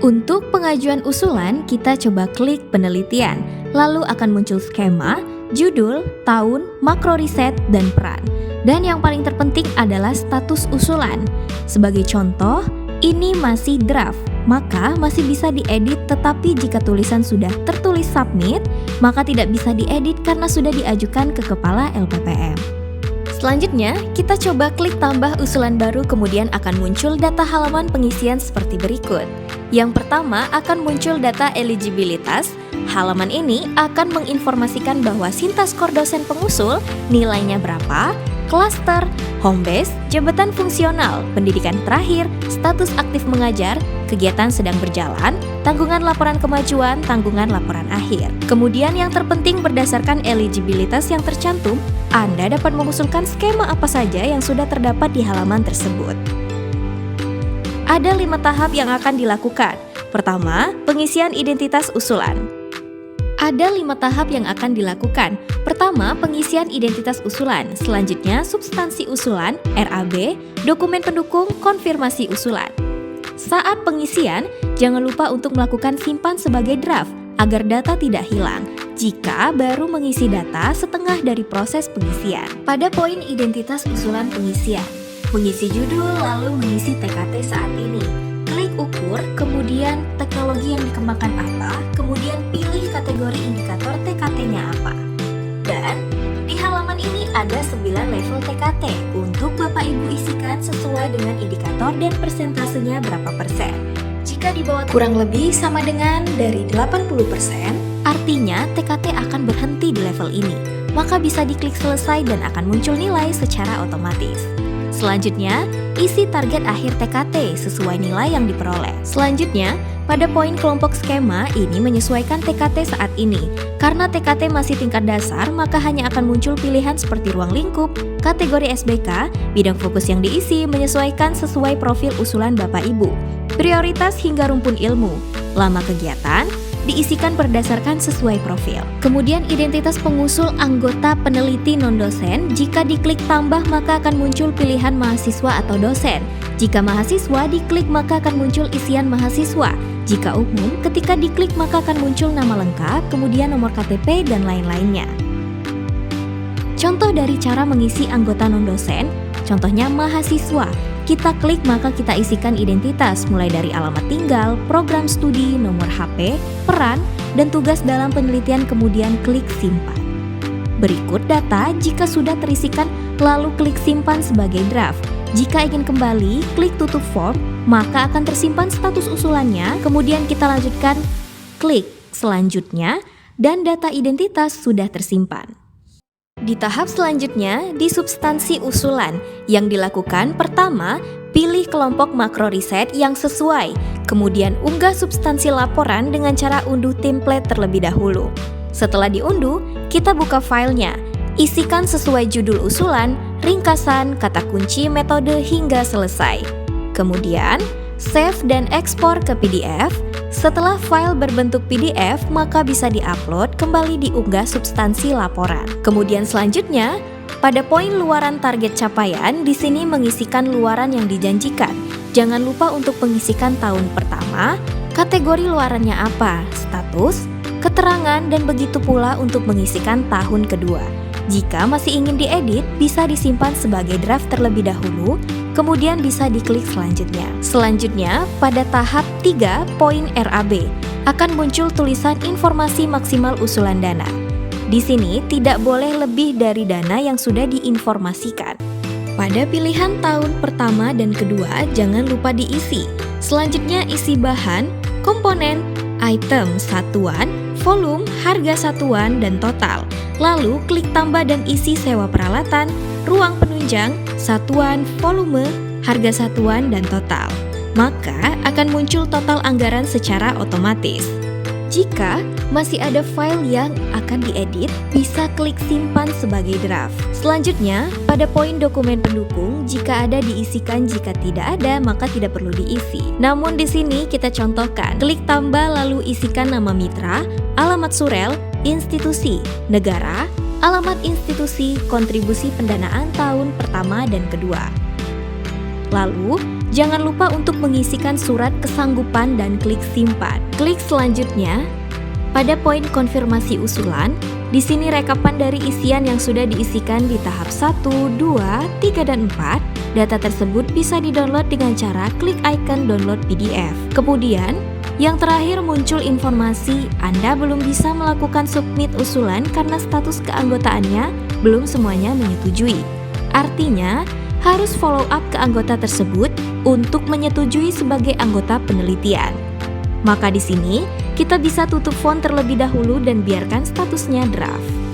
Untuk pengajuan usulan, kita coba klik penelitian, lalu akan muncul skema, judul, tahun, makro riset, dan peran. Dan yang paling terpenting adalah status usulan. Sebagai contoh, ini masih draft, maka masih bisa diedit, tetapi jika tulisan sudah tertulis submit, maka tidak bisa diedit karena sudah diajukan ke kepala LPPM. Selanjutnya, kita coba klik tambah usulan baru, kemudian akan muncul data halaman pengisian seperti berikut. Yang pertama akan muncul data eligibilitas. Halaman ini akan menginformasikan bahwa Sinta skor dosen pengusul nilainya berapa, klaster, home base, jabatan fungsional, pendidikan terakhir, status aktif mengajar, kegiatan sedang berjalan, tanggungan laporan kemajuan, tanggungan laporan akhir. Kemudian yang terpenting berdasarkan eligibilitas yang tercantum, Anda dapat mengusulkan skema apa saja yang sudah terdapat di halaman tersebut. Ada 5 tahap yang akan dilakukan. Pertama, pengisian identitas usulan. Ada 5 tahap yang akan dilakukan. Pertama, pengisian identitas usulan. Selanjutnya, substansi usulan, RAB, dokumen pendukung, konfirmasi usulan. Saat pengisian, jangan lupa untuk melakukan simpan sebagai draft agar data tidak hilang jika baru mengisi data setengah dari proses pengisian. Pada poin identitas usulan pengisian, mengisi judul lalu mengisi TKT saat ini. Klik ukur, kemudian teknologi yang dikembangkan apa, kemudian pilih kategori indikator TKT-nya apa. Dan di halaman ini ada 9 level TKT untuk Bapak Ibu isikan sesuai dengan indikator dan persentasenya berapa persen. Jika di bawah kurang lebih sama dengan dari 80%, artinya TKT akan berhenti di level ini. Maka bisa diklik selesai dan akan muncul nilai secara otomatis. Selanjutnya, isi target akhir TKT sesuai nilai yang diperoleh. Selanjutnya, pada poin kelompok skema ini menyesuaikan TKT saat ini. Karena TKT masih tingkat dasar, maka hanya akan muncul pilihan seperti ruang lingkup, kategori SBK, bidang fokus yang diisi menyesuaikan sesuai profil usulan Bapak Ibu, prioritas hingga rumpun ilmu, lama kegiatan, diisikan berdasarkan sesuai profil. Kemudian identitas pengusul anggota peneliti non-dosen, jika diklik tambah maka akan muncul pilihan mahasiswa atau dosen. Jika mahasiswa diklik maka akan muncul isian mahasiswa. Jika umum, ketika diklik maka akan muncul nama lengkap, kemudian nomor KTP dan lain-lainnya. Contoh dari cara mengisi anggota non-dosen, contohnya mahasiswa. Kita klik maka kita isikan identitas mulai dari alamat tinggal, program studi, nomor HP, peran, dan tugas dalam penelitian, kemudian klik simpan. Berikut data jika sudah terisikan lalu klik simpan sebagai draft. Jika ingin kembali, klik tutup form, maka akan tersimpan status usulannya, kemudian kita lanjutkan klik selanjutnya dan data identitas sudah tersimpan. Di tahap selanjutnya, di substansi usulan, yang dilakukan pertama, pilih kelompok makro riset yang sesuai, kemudian unggah substansi laporan dengan cara unduh template terlebih dahulu. Setelah diunduh, kita buka filenya, isikan sesuai judul usulan, ringkasan, kata kunci, metode hingga selesai. Kemudian, save dan ekspor ke PDF. Setelah file berbentuk PDF, maka bisa diupload kembali diunggah substansi laporan. Kemudian selanjutnya, pada poin luaran target capaian, di sini mengisikan luaran yang dijanjikan. Jangan lupa untuk mengisikan tahun pertama, kategori luarannya apa, status, keterangan, dan begitu pula untuk mengisikan tahun kedua. Jika masih ingin diedit, bisa disimpan sebagai draft terlebih dahulu, kemudian bisa diklik selanjutnya. Selanjutnya, pada tahap 3, poin RAB, akan muncul tulisan informasi maksimal usulan dana. Di sini tidak boleh lebih dari dana yang sudah diinformasikan. Pada pilihan tahun pertama dan kedua, jangan lupa diisi. Selanjutnya isi bahan, komponen, item, satuan, volume, harga satuan, dan total. Lalu klik tambah dan isi sewa peralatan, ruang penunjang, satuan, volume, harga satuan, dan total. Maka akan muncul total anggaran secara otomatis. Jika masih ada file yang akan diedit, bisa klik simpan sebagai draft. Selanjutnya, pada poin dokumen pendukung, jika ada diisikan, jika tidak ada maka tidak perlu diisi. Namun di sini kita contohkan, klik tambah lalu isikan nama mitra, alamat surel, institusi, negara, alamat institusi, kontribusi pendanaan tahun pertama dan kedua. Lalu, jangan lupa untuk mengisikan surat kesanggupan dan klik simpan. Klik selanjutnya. Pada poin konfirmasi usulan, di sini rekapan dari isian yang sudah diisikan di tahap 1, 2, 3, dan 4. Data tersebut bisa di-download dengan cara klik icon download PDF. Kemudian, yang terakhir muncul informasi Anda belum bisa melakukan submit usulan karena status keanggotaannya belum semuanya menyetujui. Artinya, harus follow up ke anggota tersebut untuk menyetujui sebagai anggota penelitian. Maka di sini, kita bisa tutup font terlebih dahulu dan biarkan statusnya draft.